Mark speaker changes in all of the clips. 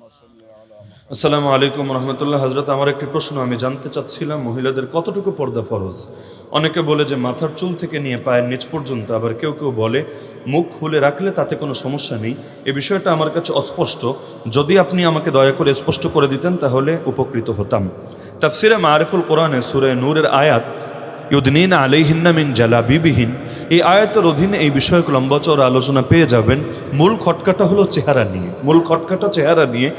Speaker 1: আসসালামু আলাইকুম রহমতুল্লাহ। হজরত, আমার একটি প্রশ্ন, আমি জানতে চাচ্ছিলাম মহিলাদের কতটুকু পর্দা ফরজ। অনেকে বলে যে মাথার চুল থেকে নিয়ে পায়ের নিচ পর্যন্ত, আবার কেউ কেউ বলে মুখ খুলে রাখলে তাতে কোনো সমস্যা নেই। এ বিষয়টা আমার কাছে অস্পষ্ট। যদি আপনি আমাকে দয়া করে স্পষ্ট করে দিতেন তাহলে উপকৃত হতাম। তাফসিরে মারিফুল কোরআনে সূরা নূরের আয়াত ইউদনিনা আলাইহিন্না মিন জালাবিবিহিন, এই আয়াতের অধীনে এই বিষয়ক লম্বা চওড়া আলোচনা পেয়ে যাবেন। মূল খটকাটা হলো চেহারা নিয়ে, মূল খটকাটা চেহারা নিয়ে।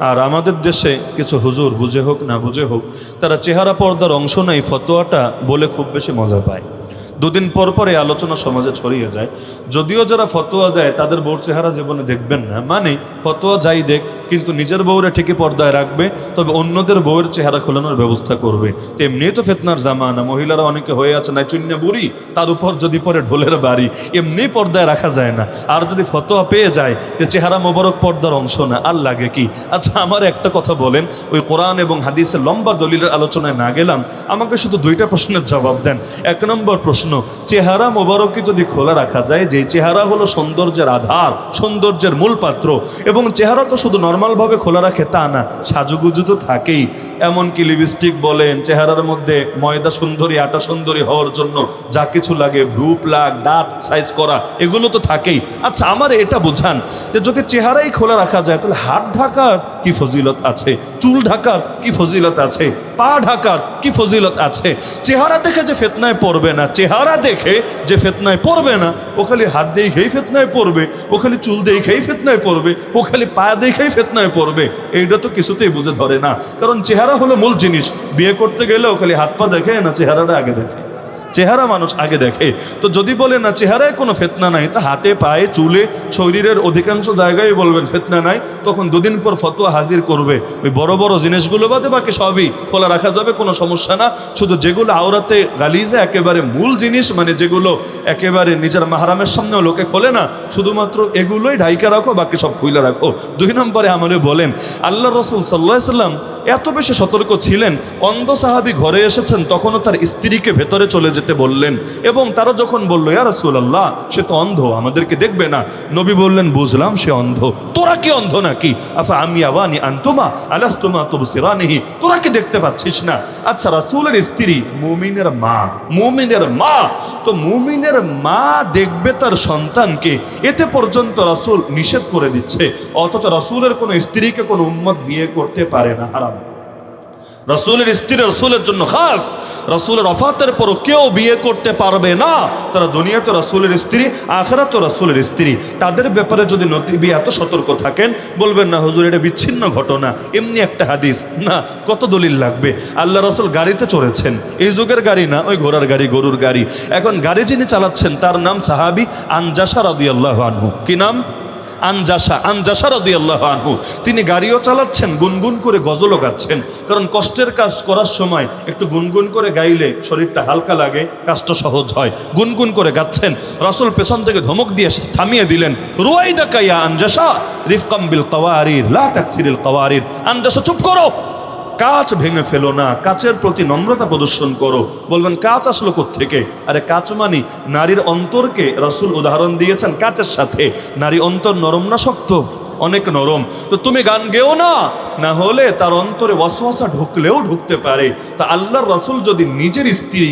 Speaker 1: আর আমাদের দেশে কিছু হুজুর, বুঝে হোক না বুঝে হোক, তারা চেহারা পর্দার অংশ নাই ফতোয়াটা বলে খুব বেশি মজা পায়। দুদিন পর পর এই আলোচনা সমাজে ছড়িয়ে যায়। যদিও যারা ফতোয়া দেয় তাদের বউর চেহারা জীবনে দেখবেন না, মানে ফতোয়া যাই দেখ, কিন্তু নিজের বউরে ঠিকই পর্দায় রাখবে, তবে অন্যদের বউয়ের চেহারা খোলানোর ব্যবস্থা করবে। এমনি তো ফিতনার জামানা, মহিলারা অনেকে হয়ে আছে না চুন্না বুড়ি, তার উপর যদি পরে ঢোলের বাড়ি, এমনি পর্দায় রাখা যায় না। আর যদি ফতোয়া পেয়ে যায় যে চেহারা মোবারক পর্দার অংশ না, আর লাগে কি? আচ্ছা, আমার একটা কথা বলেন, ওই কোরআন এবং হাদিসের লম্বা দলিলের আলোচনায় না গেলাম, আমাকে শুধু দুইটা প্রশ্নের জবাব দেন। এক নম্বর প্রশ্ন, চেহারা মোবারককে যদি খোলা রাখা যায়, যে চেহারা হলো সৌন্দর্যের আধার, সৌন্দর্যের মূল পাত্র, এবং চেহারা তো শুধু নর্মালভাবে খোলা রাখে তা না, সাজুগুজু তো থাকেই। এমনকি লিপস্টিক বলেন, চেহারার মধ্যে ময়দা সুন্দরী আটা সুন্দরী হওয়ার জন্য যা কিছু লাগে, ভ্রু প্লাগ, দাঁত সাইজ করা, এগুলো তো থাকেই। আচ্ছা, আমার এটা বোঝান যে যদি চেহারাই খোলা রাখা যায় তাহলে হাত ঢাকার কি ফজিলত আছে, চুল ঢাকার কি ফজিলত আছে, পা ঢাকার কি ফজিলত আছে? চেহারা দেখে যে ফিতনায় পড়বে না, চেহারা দেখে যে ফিতনায় পড়বে না, ও খালি হাত দেখেই ফিতনায় পড়বে, ও খালি চুল দেখেই ফিতনায় পড়বে, ও খালি পা দেখেই ফিতনায় পড়বে, এইটা তো কিছুতেই বুঝে ধরে না। কারণ চেহারা হলো মূল জিনিস। বিয়ে করতে গেলেও খালি হাত পা দেখে না, চেহারাটা আগে দেখে, চেহারা মানুষ আগে দেখে। তো যদি বলে না চেহারায় কোনো ফিতনা নাই, তা হাতে পায়ে চুলে শরীরের অধিকাংশ জায়গায় বলবেন ফিতনা নাই, তখন দুদিন পর ফতোয়া হাজির করবে। ওই বড় বড় জিনিসগুলো বাদে বাকি সবই খোলা রাখা যাবে, কোনো সমস্যা না। শুধু যেগুলো আওরাতে গালিজে একেবারে মূল জিনিস, মানে যেগুলো একেবারে নিজের মাহরামের সামনেও লোকে খোলে না, শুধুমাত্র এগুলোই ঢাইকা রাখো, বাকি সব খুলে রাখো। দুই নম্বরে আমারে বলেন, আল্লাহ রসুল সাল্লাল্লাহু আলাইহি সাল্লাম এত বেশি সতর্ক ছিলেন, অন্ধ সাহাবী ঘরে এসেছেন, তখনও তার স্ত্রীকে ভেতরে চলে যেতে বললেন। এবং তারা যখন বলল, ইয়া রাসূলুল্লাহ, সে তো অন্ধ, আমাদেরকে দেখবে না, নবী বললেন, বুঝলাম সে অন্ধ, তোরা কি অন্ধ নাকি? আফা আমি আওয়ানি আনতুমা আলাস্তুমা তুবসিরানিহি, তোরা কি দেখতে পাচ্ছিস না? আচ্ছা, রাসূলের স্ত্রী মুমিনের মা, মুমিনের মা, তো মুমিনের মা দেখবে তার সন্তানকে, এতে পর্যন্ত রাসূল নিষেধ করে দিচ্ছে। অথচ রাসূলের কোনো স্ত্রীকে কোনো উম্মত বিয়ে করতে পারে না, হারাম। রাসূলের স্ত্রী রাসূলের জন্য খাস, রাসূলের ওফাতের পরও কেউ বিয়ে করতে পারবে না। তারা দুনিয়াতে রাসূলের স্ত্রী, আখিরাতে রাসূলের স্ত্রী। তাদের ব্যাপারে যদি নবী এত সতর্ক থাকেন, বলবেন না হুজুর এটা বিচ্ছিন্ন ঘটনা, এমনি একটা হাদিস না, কত দলিল লাগবে? আল্লাহ রাসূল গাড়িতে চড়েছেন, এই যুগের গাড়ি না, ওই ঘোড়ার গাড়ি, গরুর গাড়ি। এখন গাড়ি যিনি চালাচ্ছেন তার নাম সাহাবী আনজাশা রাদিয়াল্লাহু আনহু। কি নাম? আনজাশা রাদিয়াল্লাহু আনহু। তিনি গাড়িও চালাচ্ছেন, গুনগুন করে গজলও গাচ্ছেন। কারণ কষ্টের কাজ করার সময় একটু গুনগুন করে গাইলে শরীরটা হালকা লাগে, কাজটা সহজ হয়। গুনগুন করে গাচ্ছেন। রাসূল পেছন থেকে ধমক দিয়ে থামিয়ে দিলেন, রুয়াইদাকা ইয়া আনজাশা রিফকাম বিল কাওয়ারির লা তাকসিরিল কাওয়ারির। আনজাশা, চুপ করো, কাঁচ ভেঙে ফেলো না, কাচের প্রতি নম্রতা প্রদর্শন করো। বলবেন কাঁচ আসলো কোত্থেকে? আরে কাঁচ মানি নারীর অন্তরকে রাসূল উদাহরণ দিয়েছেন কাচের সাথে। নারী অন্তর নরম না শক্ত? অনেক নরম। তো তুমি গান গেও না, না হলে তার অন্তরে ওয়াসওয়াসা ঢুকলেও ঢুকতে পারে। তা আল্লাহর রাসূল যদি নিজের স্ত্রী,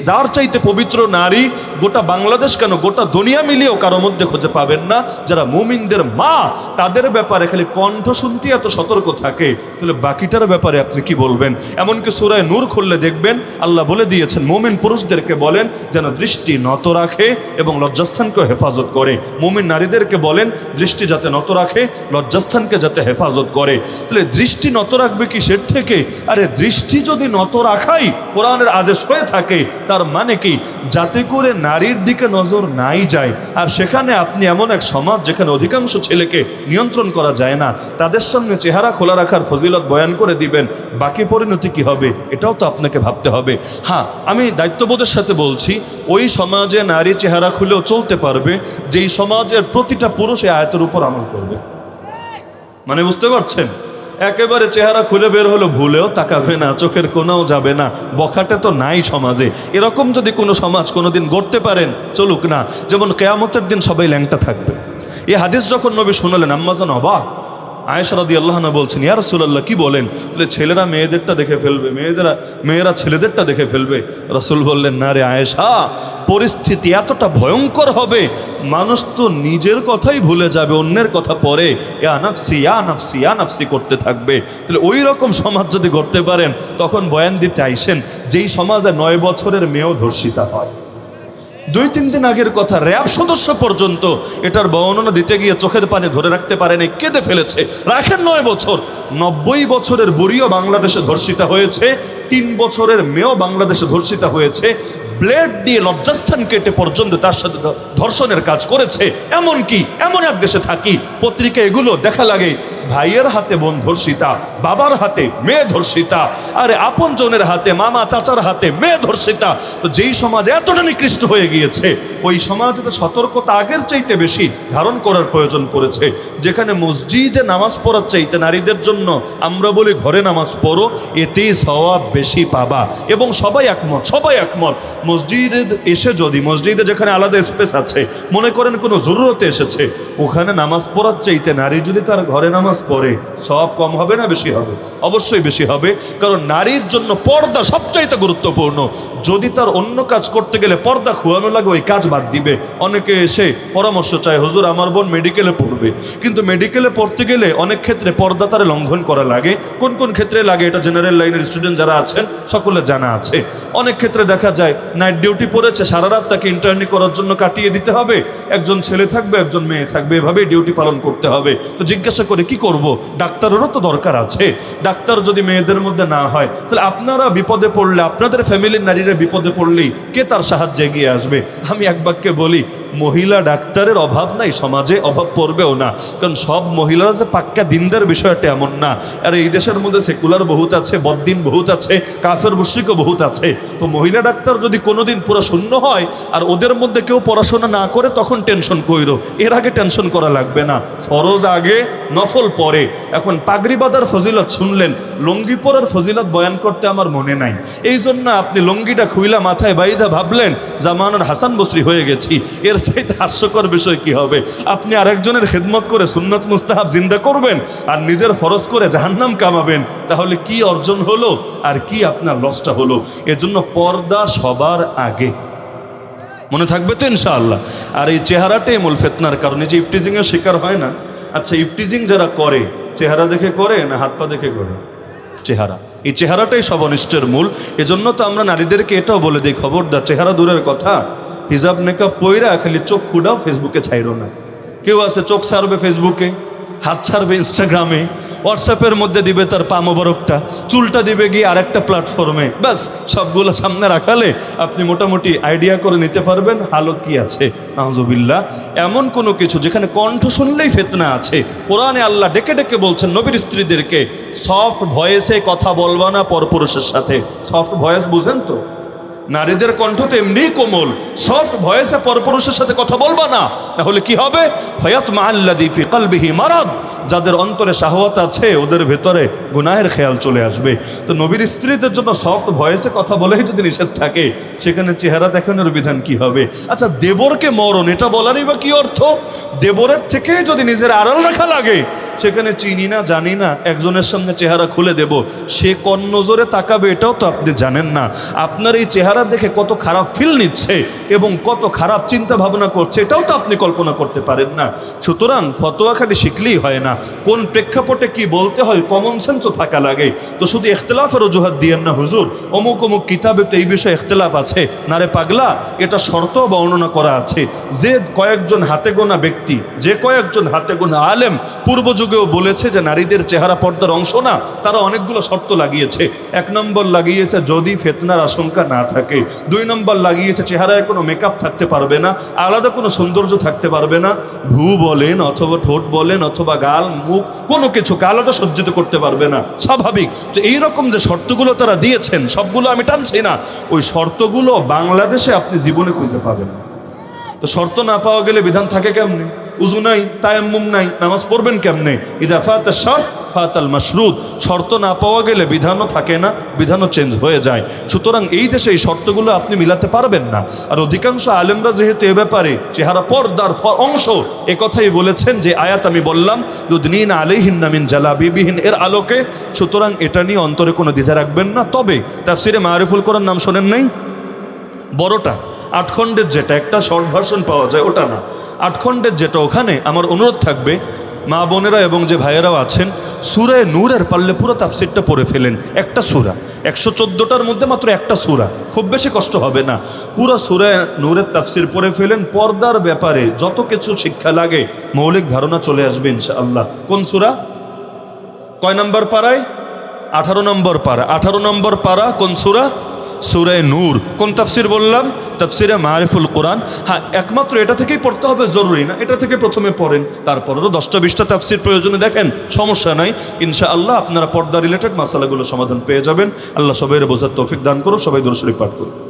Speaker 1: যার চাইতে পবিত্র নারী গোটা বাংলাদেশ কেন গোটা দুনিয়া মিলিয়েও কারো মধ্যে খুঁজে পাবেন না, যারা মুমিনদের মা, তাদের ব্যাপারে খালি কণ্ঠ শুনতে এত সতর্ক থাকে, তাহলে বাকিটার ব্যাপারে আপনি কি বলবেন? এমনকি সূরা নূর খুললে দেখবেন আল্লাহ বলে দিয়েছেন, মুমিন পুরুষদেরকে বলেন যেন দৃষ্টি নত রাখে এবং লজ্জাস্থানকে হেফাজত করে। মুমিন নারীদেরকে বলেন দৃষ্টি যাতে নত রাখে, লজ্জাস্থানকে যাতে হেফাজত করে। তাহলে দৃষ্টি নত রাখবে কিসের থেকে? আরে দৃষ্টি যদি নত রাখাই কোরআনের আদেশ হয়ে থাকে, তার মানে কি? যাতে করে নারীর দিকে নজর নাই যায়। আর সেখানে আপনি এমন এক সমাজ যেখানে অধিকাংশ ছেলেকে নিয়ন্ত্রণ করা যায় না, তাদের সামনে চেহারা খোলা রাখার ফজিলত বয়ান করে দিবেন, বাকি পরিণতি কি হবে এটাও তো আপনাকে ভাবতে হবে। হ্যাঁ, আমি দায়িত্ববোধের সাথে বলছি, ওই সমাজে নারী চেহারা খুলেও চলতে পারবে যেই সমাজের প্রতিটা পুরুষ এই আয়াতের উপর আমল করবে। মানে বুঝতে পারছেন? একেবারে চেহারা খুলে বের হলো, ভুলেও তাকাবে না, চোখের কোনাও যাবে না, বখাটে তো নাই সমাজে। এরকম যদি কোনো সমাজ কোনোদিন গড়তে পারেন, চলুক না। যেমন কিয়ামতের দিন সবাই ল্যাংটা থাকবে। এই হাদিস যখন নবী শুনালেন, আম্মাজান অবাক, আয়েশা রাদিয়াল্লাহু আনহা বলছেন, ইয়া রাসূলুল্লাহ কি বলেন? বলে ছেলেরা মেয়েদেরটা দেখে ফেলবে, মেয়েরা ছেলেদেরটা দেখে ফেলবে। রাসূল বললেন, না রে আয়েশা, পরিস্থিতি এতটা ভয়ঙ্কর হবে, মানুষ তো নিজের কথাই ভুলে যাবে, অন্যের কথা পরে ইয়া নাফসি ইয়া নাফসি ইয়া নাফসি করতে থাকবে। তাহলে ওই রকম সমাজ যদি করতে পারেন, তখন বয়ান দিতে আইসেন যেই সমাজে 9 বছরের মেয়েও ধর্ষিতা হয়। 2-3 দিন আগের কথা, র্যাব সদস্য পর্যন্ত এটার বর্ণনা দিতে গিয়ে চোখের পানি ধরে রাখতে পারেনি, কেঁদে ফেলেছে। রাখেন 9 বছর, 90 বছরের বুড়িও বাংলাদেশে ধর্ষিতা হয়েছে, 3 বছরের মেয়েও বাংলাদেশে ধর্ষিতা হয়েছে। ব্লেড দিয়ে লজ্জাস্থান কেটে পর্যন্ত তার সাথে ধর্ষণের কাজ করেছে। এমনকি এমন এক দেশে থাকি, পত্রিকা এগুলো দেখা লাগে, ভাইয়ের হাতে বোন ধর্ষিতা, বাবার হাতে মেয়ে ধর্ষিতা, আরে আপনজনের হাতে, মামা চাচার হাতে মেয়ে ধর্ষিতা। তো যেই সমাজ এতটা নিকৃষ্ট হয়ে গিয়েছে, ওই সমাজে তো সতর্কতা আগের চাইতে বেশি ধারণ করার প্রয়োজন পড়েছে। যেখানে মসজিদে নামাজ পড়ার চাইতে নারীদের জন্য আমরা বলি ঘরে নামাজ পড়ো, এতেই সওয়াব বেশি পাবা। এবং সবাই একমত মসজিদে এসে যদি, মসজিদে যেখানে আলাদা স্পেস আছে, মনে করেন কোনো জরুরতে এসেছে, ওখানে নামাজ পড়ার চাইতে নারী যদি তার ঘরে নামাজ পড়ে, সওয়াব কম হবে না বেশি হবে? অবশ্যই বেশি হবে, কারণ নারীর জন্য পর্দা সবচাইতে গুরুত্বপূর্ণ। যদি তার অন্য কাজ করতে গেলে পর্দা খোয়ানো লাগে, ওই কাজ বাদ দিবে। অনেকে এসে পরামর্শ চায়, হুজুর আমার বোন মেডিকেলে পড়বে, কিন্তু মেডিকেলে পড়তে গেলে অনেক ক্ষেত্রে পর্দা তার লঙ্ঘন করা লাগে। কোন কোন ক্ষেত্রে লাগে এটা জেনারেল লাইনের স্টুডেন্ট যারা আছেন সকলে জানা আছে। অনেক ক্ষেত্রে দেখা যায় নাইট ডিউটি পড়েছে, সারা রাত তাকে ইন্টার্নি করার জন্য কাটিয়ে দিতে হবে, একজন ছেলে থাকবে একজন মেয়ে থাকবে, এভাবেই ডিউটি পালন করতে হবে। তো জিজ্ঞাসা করে কি করব, ডাক্তারেরও তো দরকার আছে। ডাক্তার যদি মেয়েদের মধ্যে না হয়, তাহলে আপনারা বিপদে পড়লে, আপনাদের ফ্যামিলির নারীরা বিপদে পড়লেই কে তার সাহায্যে এগিয়ে আসবে? আমি এক বাক্যে বলি, মহিলা ডাক্তারের অভাব নাই সমাজে, অভাব পড়বেও না। কারণ সব মহিলারা যে পাক্কা দিনদার বিষয়টা এমন না। আর এই দেশের মধ্যে সেকুলার বহুত আছে, বদ্দিন বহুত আছে, কাফের মুশরিকও বহুত আছে। তো মহিলা ডাক্তার যদি কোনোদিন পুরো শূন্য হয় আর ওদের মধ্যে কেউ পড়াশোনা না করে, তখন টেনশন কইরো, এর আগে টেনশন করা লাগবে না। ফরজ আগে, নফল পরে। এখন পাগড়ি বাঁধার ফজিলত শুনলেন, লুঙ্গি পরার ফজিলত বয়ান করতে আমার মনে নাই, এই জন্য আপনি লুঙ্গিটা খুইলা মাথায় বাইদা ভাবলেন জামানুর হাসান বসরি হয়ে গেছি। এর চাইতে হাস্যকর বিষয় কি হবে? আপনি আরেকজনের খেদমত করে সুন্নত মুস্তাহাব জিন্দা করবেন আর নিজের ফরজ করে জাহান্নাম কামাবেন, তাহলে কি অর্জন হলো আর কি আপনার লসটা হলো? এজন্য পর্দা সবার আগে, মনে থাকবে তো ইনশাআল্লাহ। আর এই চেহারাটাই মূল ফিতনার কারণে যে ইফটিজিংয়ের শিকার হয় না। আচ্ছা, ইফটিজিং যারা করে, চেহারা দেখে করে না হাত পা দেখে করে? চেহারা, এই চেহারাটাই সব অনিষ্টের মূল। এজন্য তো আমরা নারীদেরকে এটাও বলে দিই, খবরদার, চেহারা দূরের কথা, হিজাব নেকাব পইরা খালি চোখ খুঁড়াও ফেসবুকে ছাইরো না। কেউ আছে চোখ ছাড়বে ফেসবুকে, হাত ছাড়বে ইনস্টাগ্রামে, হোয়াটসঅ্যাপের মধ্যে দিবে তার পা মোবারকটা, চুলটা দিবে গিয়ে আরেকটা প্ল্যাটফর্মে। ব্যাস, সবগুলো সামনে রাখালে আপনি মোটামুটি আইডিয়া করে নিতে পারবেন হালত কি আছে। নাউজুবিল্লাহ, এমন কোনো কিছু যেখানে কণ্ঠ শুনলেই ফিতনা আছে। কোরআনে আল্লাহ ডেকে ডেকে বলছেন নবীর স্ত্রীদেরকে, সফট ভয়েসে কথা বলবা না পরপুরুষের সাথে। সফট ভয়েস বুঝেন তো? নারীদের কণ্ঠ তো এমনিই কোমল, সফট ভয়েসে পরপুরুষের সাথে কথা বলবা না, তাহলে কি হবে? ফায়াতমা আল্লাযী ফি কলবিহি মারাদ, যাদের অন্তরে শাহওয়াত আছে ওদের ভেতরে গুনাহের খেয়াল চলে আসবে। তো নবীর স্ত্রীদের জন্য সফট ভয়েসে কথা বলেই যদি নিষেধ থাকে, সেখানে চেহারা দেখানোর বিধান কি হবে? আচ্ছা, দেবরকে মরণ, এটা বলারই বা কি অর্থ? দেবরের থেকে যদি নিজের আড়াল রাখা লাগে, সেখানে চিনি না জানি না একজনের সামনে চেহারা খুলে দেব, সে কোন নজরে তাকাবে এটাও তো আপনি জানেন না। আপনার এই চেহারা দেখে কত খারাপ ফিল নিচ্ছে এবং কত খারাপ চিন্তা ভাবনা করছে, এটাও তো আপনি কল্পনা করতে পারেন না। সুতরাং ফতোয়া খালি শিখলেই হয় না, কোন প্রেক্ষাপটে কি বলতে হয় কমন সেন্সও থাকা লাগে। তো শুধু ইখতিলাফের অজুহাত দিয়েন না, হুজুর অমুক অমুক কিতাবে তো এই বিষয়ে ইখতিলাফ আছে। না রে পাগলা, এটা শর্ত বর্ণনা করা আছে যে কয়েকজন হাতে গোনা ব্যক্তি, যে কয়েকজন হাতে গোনা আলেম পূর্ব যুগেও বলেছে যে নারীদের চেহারা পর্দার অংশ না। তারা অনেকগুলো শর্ত লাগিয়েছে। 1 নম্বর লাগিয়েছে যদি ফিতনার আশঙ্কা না থাকে। 2 নম্বর লাগিয়েছে চেহারায় কোনো মেকআপ থাকতে পারবে না, আলাদা কোনো সৌন্দর্য থাকতে পারবে না, ভ্রু বলেন অথবা ঠোঁট বলেন অথবা গাল মুখ কোনো কিছুকে আলাদা সজ্জিত করতে পারবে না, স্বাভাবিক। তো এইরকম যে শর্তগুলো তারা দিয়েছেন, সবগুলো আমি টানছি না, ওই শর্তগুলো বাংলাদেশে আপনি জীবনে খুঁজে পাবেন না। তো শর্ত না পাওয়া গেলে বিধান থাকে কেমনে? উযু নাই, তায়াম্মুম নাই, নামাজ পড়বেন কেমনে? ইযা ফাতা শারত ফাতাল মাশরুত, শর্ত না পাওয়া গেলে বিধানও থাকে না, বিধানও চেঞ্জ হয়ে যায়। সুতরাং এই দেশে এই শর্তগুলো আপনি মিলাতে পারবেন না। আর অধিকাংশ আলেমরা যেহেতু এ ব্যাপারে চেহারা পর্দার অংশ এ কথাই বলেছেন যে আয়াত আমি বললাম দুদনিন আলাইহিন্না মিন জালাবিবিহিন এর আলোকে, সুতরাং এটা নিয়ে অন্তরে কোনো দ্বিধা রাখবেন না। তবে তাফসিরে মারিফুল কোরআন নাম শোনেন নাই? বড়টা 8 খণ্ডের যেটা, একটা শর্ট ভার্সন পাওয়া যায় ওটা না, 8 খণ্ডের যেটা, ওখানে আমার অনুরোধ থাকবে মা বোনেরা এবং যে ভাইয়েরাও আছেন সূরা নূরের পারলে পুরো তাফসিরটা পড়ে ফেলেন। একটা সূরা, 114টার মধ্যে মাত্র একটা সূরা, খুব বেশি কষ্ট হবে না। পুরো সূরা নূরের তাফসির পড়ে ফেলেন। পর্দার ব্যাপারে যত কিছু শিক্ষা লাগে মৌলিক ধারণা চলে আসবে ইনশাআল্লাহ। কোন সূরা? কয় নম্বর পারায়? 18 নম্বর পারা। 18 নম্বর পারা কোন সূরা? সূরা নূর। কোন তাফসির বললাম? তাফসিরে মারিফুল কোরআন। হ্যাঁ, একমাত্র এটা থেকেই পড়তে হবে জরুরি না, এটা থেকে প্রথমে পড়েন, তারপরেও 10টা 20টা তাফসির প্রয়োজনে দেখেন, সমস্যা নাই। ইনশাআল্লাহ আপনারা পর্দা রিলেটেড মাসালাগুলো সমাধান পেয়ে যাবেন। আল্লাহ সবাইয়ের বোঝার তৌফিক দান করুন। সবাই দুরূদ শরীফ পাঠ করুন।